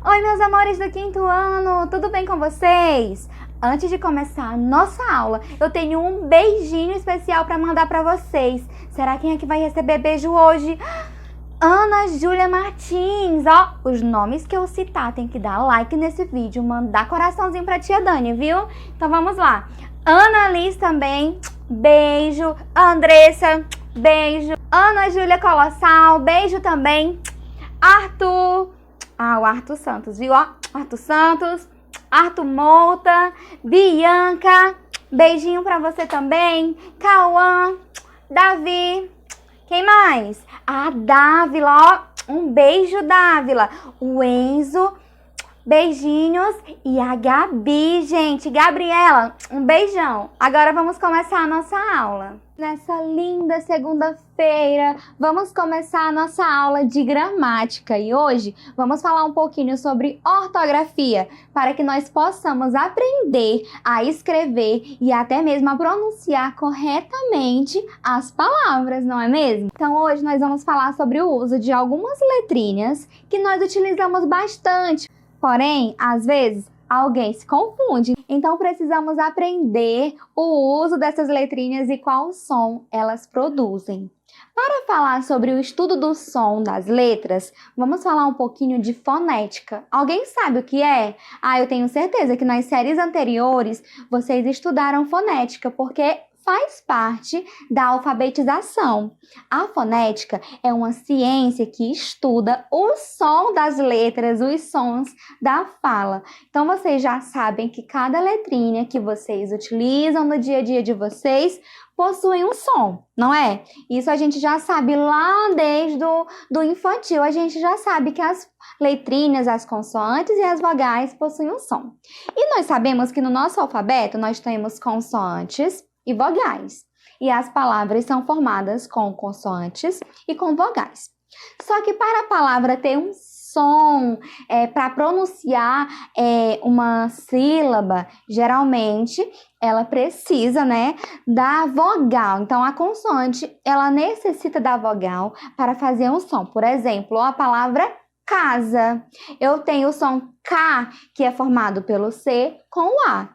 Oi, meus amores do quinto ano, tudo bem com vocês? Antes de começar a nossa aula, eu tenho um beijinho especial para mandar para vocês. Será quem é que vai receber beijo hoje? Ana Júlia Martins, ó, os nomes que eu citar tem que dar like nesse vídeo, mandar coraçãozinho pra tia Dani, viu? Então vamos lá. Ana Liz também, beijo. Andressa, beijo. Ana Júlia Colossal, beijo também. Arthur, o Arthur Santos, viu? Ó, Arthur Santos, Arthur Mouta, Bianca, beijinho pra você também. Cauã, Davi, quem mais? A Dávila, ó, um beijo, Dávila. O Enzo, beijinhos. E a Gabi, gente. Gabriela, um beijão. Agora vamos começar a nossa aula. Nessa linda segunda-feira, vamos começar a nossa aula de gramática. E hoje vamos falar um pouquinho sobre ortografia, para que nós possamos aprender a escrever e até mesmo a pronunciar corretamente as palavras, não é mesmo? Então hoje nós vamos falar sobre o uso de algumas letrinhas que nós utilizamos bastante. Porém, às vezes, alguém se confunde. Então, precisamos aprender o uso dessas letrinhas e qual som elas produzem. Para falar sobre o estudo do som das letras, vamos falar um pouquinho de fonética. Alguém sabe o que é? Eu tenho certeza que nas séries anteriores vocês estudaram fonética, porque faz parte da alfabetização. A fonética é uma ciência que estuda o som das letras, os sons da fala. Então, vocês já sabem que cada letrinha que vocês utilizam no dia a dia de vocês possui um som, não é? Isso a gente já sabe lá desde do infantil. A gente já sabe que as letrinhas, as consoantes e as vogais possuem um som. E nós sabemos que no nosso alfabeto nós temos consoantes e vogais. E as palavras são formadas com consoantes e com vogais. Só que para a palavra ter um som, para pronunciar uma sílaba, geralmente ela precisa, da vogal. Então, a consoante, ela necessita da vogal para fazer um som. Por exemplo, a palavra casa. Eu tenho o som K, que é formado pelo C com o A.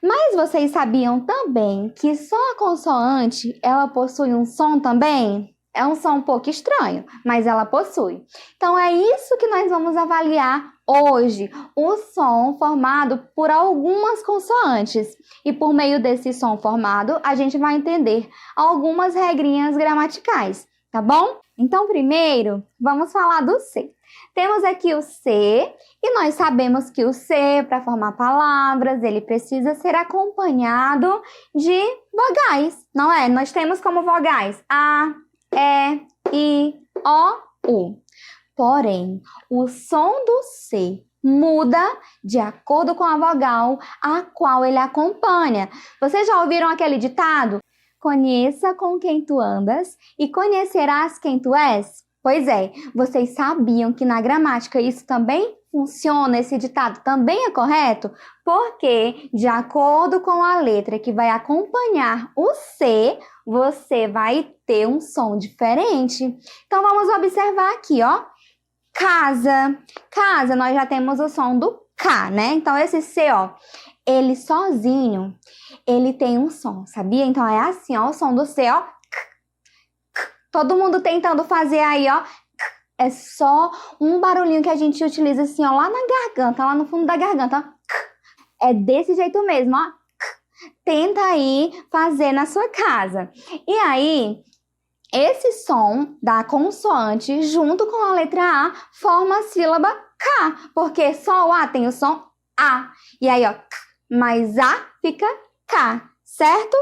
Mas vocês sabiam também que só a consoante, ela possui um som também? É um som um pouco estranho, mas ela possui. Então, é isso que nós vamos avaliar hoje, o som formado por algumas consoantes. E por meio desse som formado, a gente vai entender algumas regrinhas gramaticais, tá bom? Então, primeiro, vamos falar do C. Temos aqui o C, e nós sabemos que o C, para formar palavras, ele precisa ser acompanhado de vogais, não é? Nós temos como vogais A, E, I, O, U. Porém, o som do C muda de acordo com a vogal a qual ele acompanha. Vocês já ouviram aquele ditado? Conheça com quem tu andas e conhecerás quem tu és? Pois é, vocês sabiam que na gramática isso também funciona, esse ditado também é correto? Porque, de acordo com a letra que vai acompanhar o C, você vai ter um som diferente. Então, vamos observar aqui, ó. Casa. Casa, nós já temos o som do K, né? Então, esse C, ó, ele sozinho, ele tem um som, sabia? Então, é assim, ó, o som do C, ó. Todo mundo tentando fazer aí, ó. É só um barulhinho que a gente utiliza assim, ó, lá na garganta, lá no fundo da garganta, ó. É desse jeito mesmo, ó. Tenta aí fazer na sua casa. E aí, esse som da consoante junto com a letra A forma a sílaba K, porque só o A tem o som A. E aí, ó, mais A fica K, certo?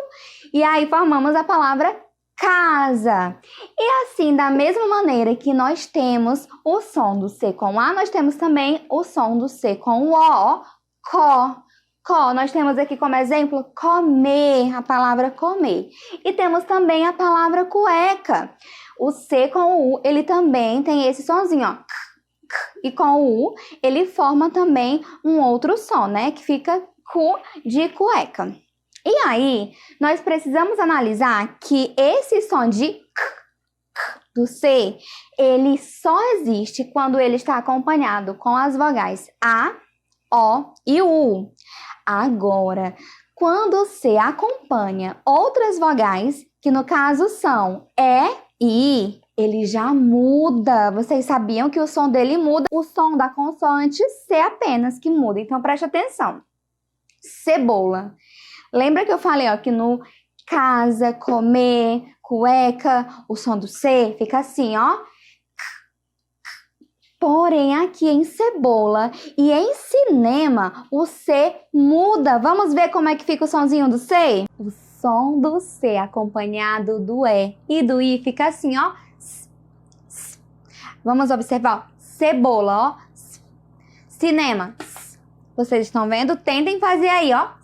E aí formamos a palavra casa. E assim, da mesma maneira que nós temos o som do C com A, nós temos também o som do C com o O, có. Có, nós temos aqui como exemplo comer, a palavra comer. E temos também a palavra cueca. O C com o U, ele também tem esse sonzinho, ó. E com o U, ele forma também um outro som, né? Que fica cu de cueca. E aí, nós precisamos analisar que esse som de do C, ele só existe quando ele está acompanhado com as vogais A, O e U. Agora, quando o C acompanha outras vogais, que no caso são E e I, ele já muda. Vocês sabiam que o som dele muda? O som da consoante C apenas que muda. Então, preste atenção. Cebola. Lembra que eu falei, ó, que no casa, comer, cueca, o som do C fica assim, ó. Porém, aqui em cebola e em cinema, o C muda. Vamos ver como é que fica o sonzinho do C? O som do C acompanhado do E e do I fica assim, ó. Vamos observar, ó. Cebola, ó. Cinema. Vocês estão vendo? Tentem fazer aí, ó.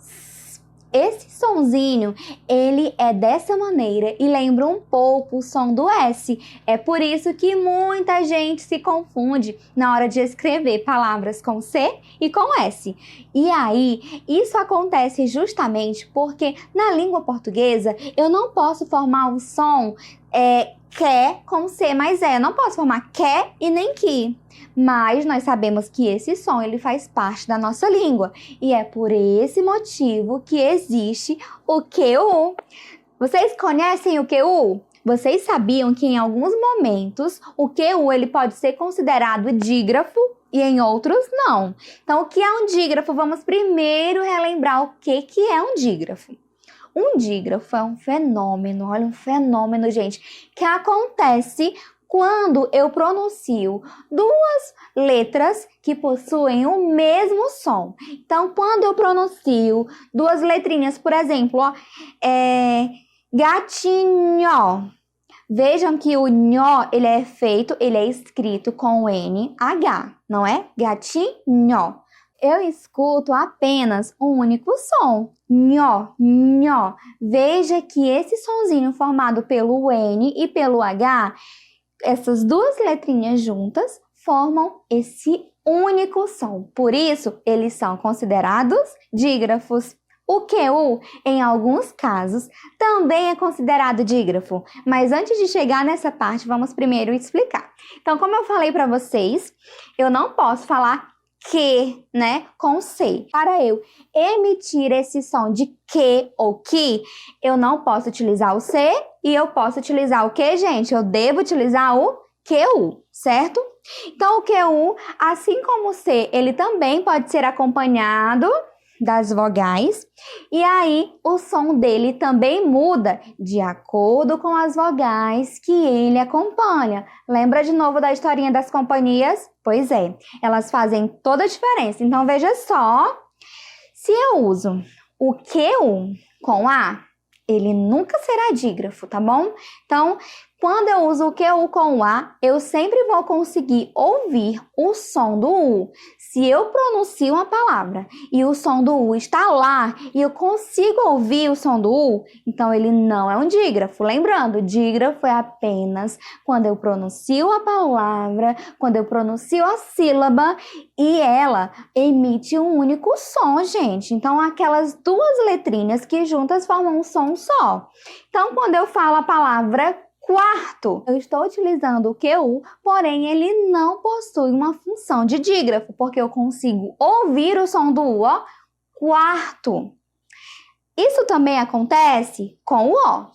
Esse sonzinho, ele é dessa maneira e lembra um pouco o som do S. É por isso que muita gente se confunde na hora de escrever palavras com C e com S. E aí, isso acontece justamente porque na língua portuguesa eu não posso formar o som que com C mais E. Eu não posso formar que e nem que. Mas nós sabemos que esse som ele faz parte da nossa língua. E é por esse motivo que existe o QU. Vocês conhecem o QU? Vocês sabiam que em alguns momentos o QU ele pode ser considerado dígrafo e em outros não. Então, o que é um dígrafo? Vamos primeiro relembrar o que é um dígrafo. Um dígrafo é um fenômeno, olha, um fenômeno, gente, que acontece quando eu pronuncio duas letras que possuem o mesmo som. Então, quando eu pronuncio duas letrinhas, por exemplo, ó, gatinho. Vejam que o nho, ele é escrito com NH, não é? Gatinho. Eu escuto apenas um único som, nho, nho. Veja que esse sonzinho formado pelo N e pelo H, essas duas letrinhas juntas formam esse único som. Por isso, eles são considerados dígrafos. O QU, em alguns casos, também é considerado dígrafo. Mas antes de chegar nessa parte, vamos primeiro explicar. Então, como eu falei para vocês, eu não posso falar que, né, com C. Para eu emitir esse som de que ou que, eu não posso utilizar o C e eu posso utilizar o que, gente? Eu devo utilizar o QU, certo? Então, o QU, assim como o C, ele também pode ser acompanhado das vogais, e aí o som dele também muda de acordo com as vogais que ele acompanha. Lembra de novo da historinha das companhias? Pois é, elas fazem toda a diferença. Então veja só, se eu uso o QU com A, ele nunca será dígrafo, tá bom? Então, quando eu uso o QU com o A, eu sempre vou conseguir ouvir o som do U. Se eu pronuncio uma palavra e o som do U está lá e eu consigo ouvir o som do U, então ele não é um dígrafo. Lembrando, dígrafo é apenas quando eu pronuncio a palavra, quando eu pronuncio a sílaba e ela emite um único som, gente. Então, aquelas duas letrinhas que juntas formam um som só. Então, quando eu falo a palavra quarto, eu estou utilizando o QU, porém ele não possui uma função de dígrafo, porque eu consigo ouvir o som do U, ó, quarto. Isso também acontece com o O.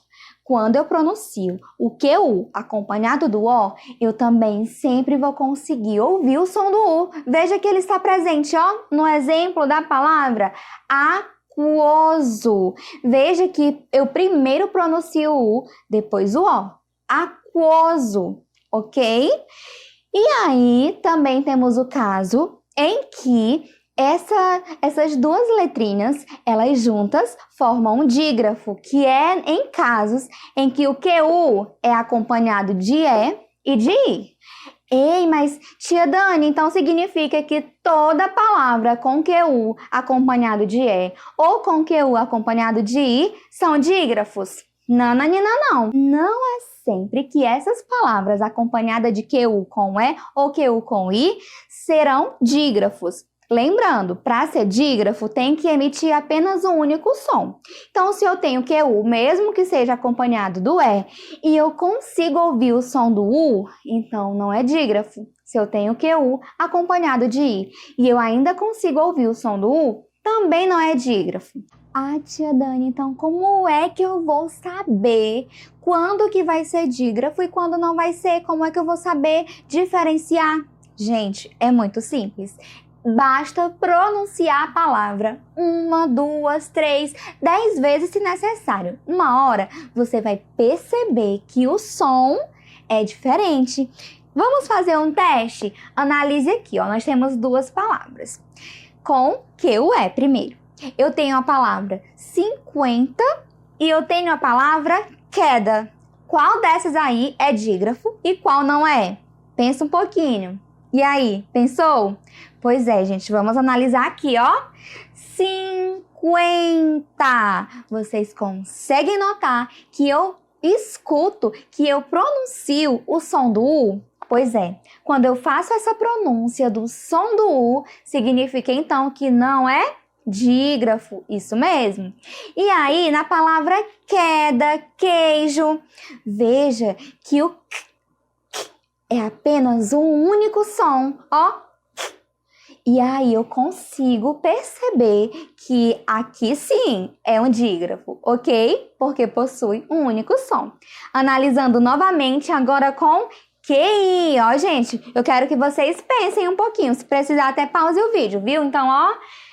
Quando eu pronuncio o QU acompanhado do O, eu também sempre vou conseguir ouvir o som do U. Veja que ele está presente, ó, no exemplo da palavra aquoso. Veja que eu primeiro pronuncio o U, depois o O. Aquoso, ok? E aí, também temos o caso em que essas duas letrinhas, elas juntas formam um dígrafo, que é em casos em que o QU é acompanhado de E e de I. Ei, mas tia Dani, então significa que toda palavra com QU acompanhado de E ou com QU acompanhado de I são dígrafos? Não, Nanina, não. Não é sempre que essas palavras acompanhadas de QU com E ou QU com I serão dígrafos. Lembrando, para ser dígrafo, tem que emitir apenas um único som. Então, se eu tenho QU, mesmo que seja acompanhado do E eu consigo ouvir o som do U, então não é dígrafo. Se eu tenho QU acompanhado de I e eu ainda consigo ouvir o som do U, também não é dígrafo. Ah, tia Dani, então como é que eu vou saber quando que vai ser dígrafo e quando não vai ser? Como é que eu vou saber diferenciar? Gente, é muito simples. Basta pronunciar a palavra 1, 2, 3, 10 vezes se necessário. Uma hora você vai perceber que o som é diferente. Vamos fazer um teste? Analise aqui, ó. Nós temos duas palavras. Com QE primeiro. Eu tenho a palavra 50 e eu tenho a palavra queda. Qual dessas aí é dígrafo e qual não é? Pensa um pouquinho. E aí, pensou? Pois é, gente, vamos analisar aqui, ó. 50. Vocês conseguem notar que eu escuto, que eu pronuncio o som do U? Pois é, quando eu faço essa pronúncia do som do U, significa então que não é dígrafo, isso mesmo. E aí, na palavra queda, queijo, veja que o é apenas um único som, ó. E aí eu consigo perceber que aqui sim é um dígrafo, ok? Porque possui um único som. Analisando novamente agora com QI, ó, gente, eu quero que vocês pensem um pouquinho, se precisar até pause o vídeo, viu? Então, ó,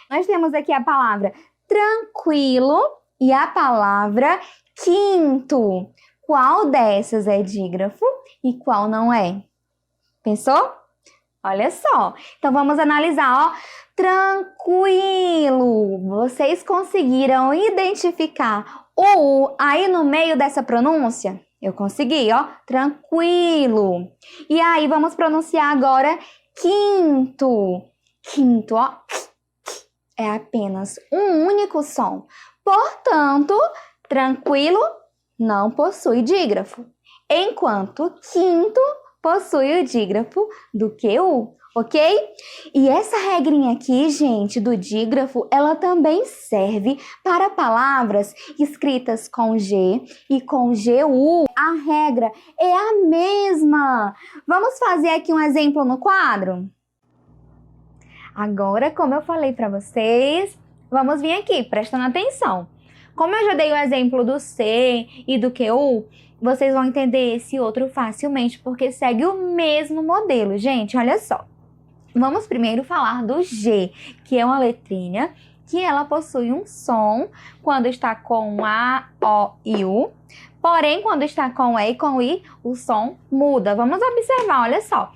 nós temos aqui a palavra tranquilo e a palavra quinto. Qual dessas é dígrafo e qual não é? Pensou? Olha só. Então, vamos analisar, ó. Tranquilo. Vocês conseguiram identificar o U aí no meio dessa pronúncia? Eu consegui, ó. Tranquilo. E aí, vamos pronunciar agora quinto. Quinto, ó. É apenas um único som. Portanto, tranquilo não possui dígrafo. Enquanto quinto possui o dígrafo do QU, ok? E essa regrinha aqui, gente, do dígrafo, ela também serve para palavras escritas com G e com GU. A regra é a mesma. Vamos fazer aqui um exemplo no quadro? Agora, como eu falei para vocês, vamos vir aqui, prestando atenção. Como eu já dei o exemplo do C e do QU, vocês vão entender esse outro facilmente, porque segue o mesmo modelo. Gente, olha só. Vamos primeiro falar do G, que é uma letrinha que ela possui um som quando está com A, O e U. Porém, quando está com E e com I, o som muda. Vamos observar, olha só.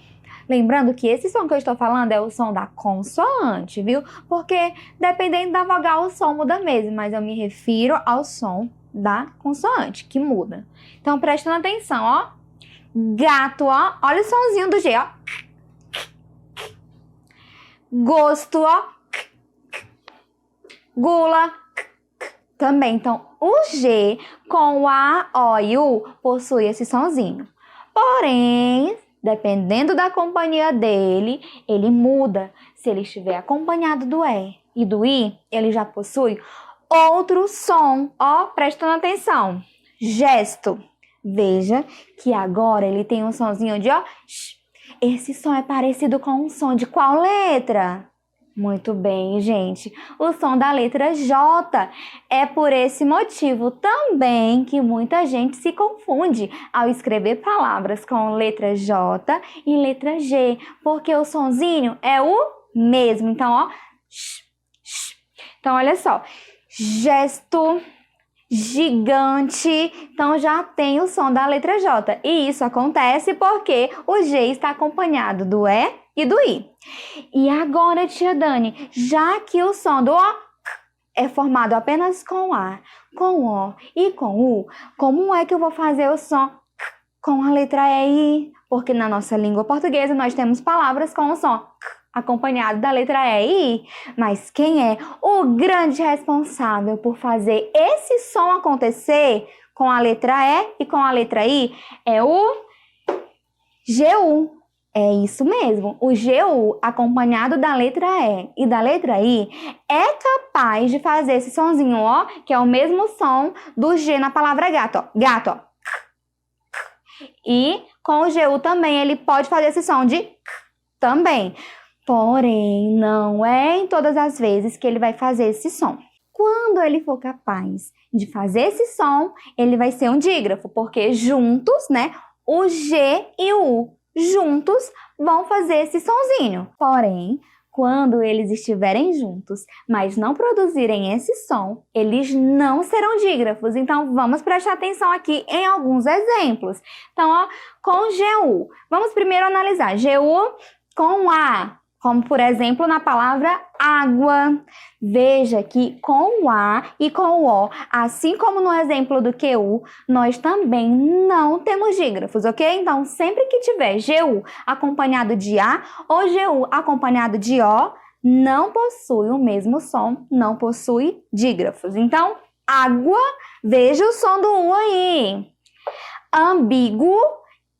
Lembrando que esse som que eu estou falando é o som da consoante, viu? Porque dependendo da vogal, o som muda mesmo, mas eu me refiro ao som da consoante, que muda. Então, prestando atenção, ó. Gato, ó. Olha o sonzinho do G, ó. Gosto, ó. Gula. Também. Então, o G com o A, O e U possui esse sonzinho. Porém, dependendo da companhia dele, ele muda. Se ele estiver acompanhado do E e do I, ele já possui outro som, ó, prestando atenção. Gesto. Veja que agora ele tem um sonzinho de ó. Esse som é parecido com um som de qual letra? Muito bem, gente. O som da letra J. É por esse motivo também que muita gente se confunde ao escrever palavras com letra J e letra G, porque o sonzinho é o mesmo. Então, ó. Então, olha só. Gesto, gigante, então já tem o som da letra J. E isso acontece porque o G está acompanhado do E e do I. E agora, tia Dani, já que o som do O é formado apenas com A, com O e com U, como é que eu vou fazer o som com a letra E e I? Porque na nossa língua portuguesa nós temos palavras com o som acompanhado da letra E e I. Mas quem é o grande responsável por fazer esse som acontecer com a letra E e com a letra I é o GU. É isso mesmo. O GU acompanhado da letra E e da letra I é capaz de fazer esse sonzinho, ó, que é o mesmo som do G na palavra gato, ó. Gato, ó. E com o GU também ele pode fazer esse som de também. Porém, não é em todas as vezes que ele vai fazer esse som. Quando ele for capaz de fazer esse som, ele vai ser um dígrafo, porque juntos, né, o G e o U juntos vão fazer esse sonzinho. Porém, quando eles estiverem juntos, mas não produzirem esse som, eles não serão dígrafos. Então, vamos prestar atenção aqui em alguns exemplos. Então, ó, com GU, vamos primeiro analisar GU com A. Como, por exemplo, na palavra água. Veja que com o A e com o O, assim como no exemplo do QU, nós também não temos dígrafos, ok? Então, sempre que tiver GU acompanhado de A ou GU acompanhado de O, não possui o mesmo som, não possui dígrafos. Então, água, veja o som do U aí. Ambíguo,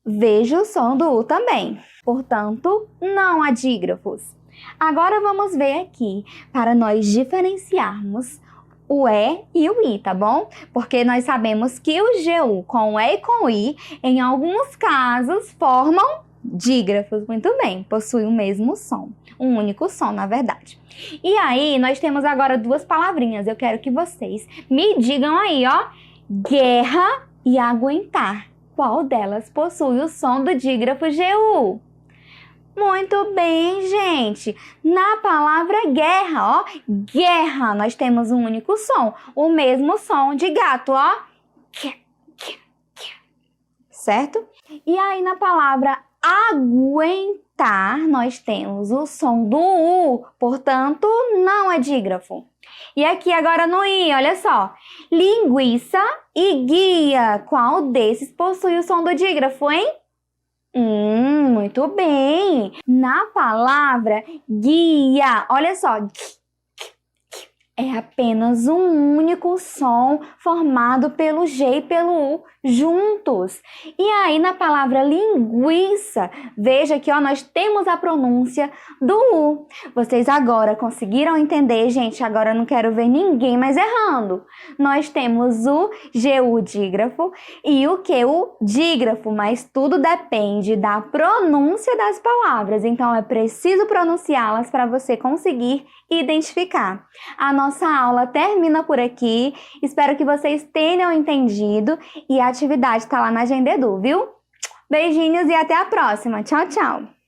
veja o som do U também. Portanto, não há dígrafos. Agora vamos ver aqui para nós diferenciarmos o E e o I, tá bom? Porque nós sabemos que o GU com o E e com o I, em alguns casos, formam dígrafos. Muito bem, possuem o mesmo som. Um único som, na verdade. E aí, nós temos agora duas palavrinhas. Eu quero que vocês me digam aí, ó. Guerra e aguentar. Qual delas possui o som do dígrafo GU? Muito bem, gente. Na palavra guerra, ó, guerra, nós temos um único som, o mesmo som de gato, ó. Certo? E aí na palavra aguentar, nós temos o som do U, portanto, não é dígrafo. E aqui agora no I, olha só. Linguiça e guia. Qual desses possui o som do dígrafo, hein? Muito bem. Na palavra guia, olha só. É apenas um único som formado pelo G e pelo U juntos. E aí na palavra linguiça, veja que ó, nós temos a pronúncia do U. Vocês agora conseguiram entender, gente? Agora eu não quero ver ninguém mais errando. Nós temos o GU dígrafo e o QU dígrafo, mas tudo depende da pronúncia das palavras. Então é preciso pronunciá-las para você conseguir identificar. A nossa aula termina por aqui. Espero que vocês tenham entendido e a atividade está lá na Agenda Edu, viu? Beijinhos e até a próxima. Tchau, tchau!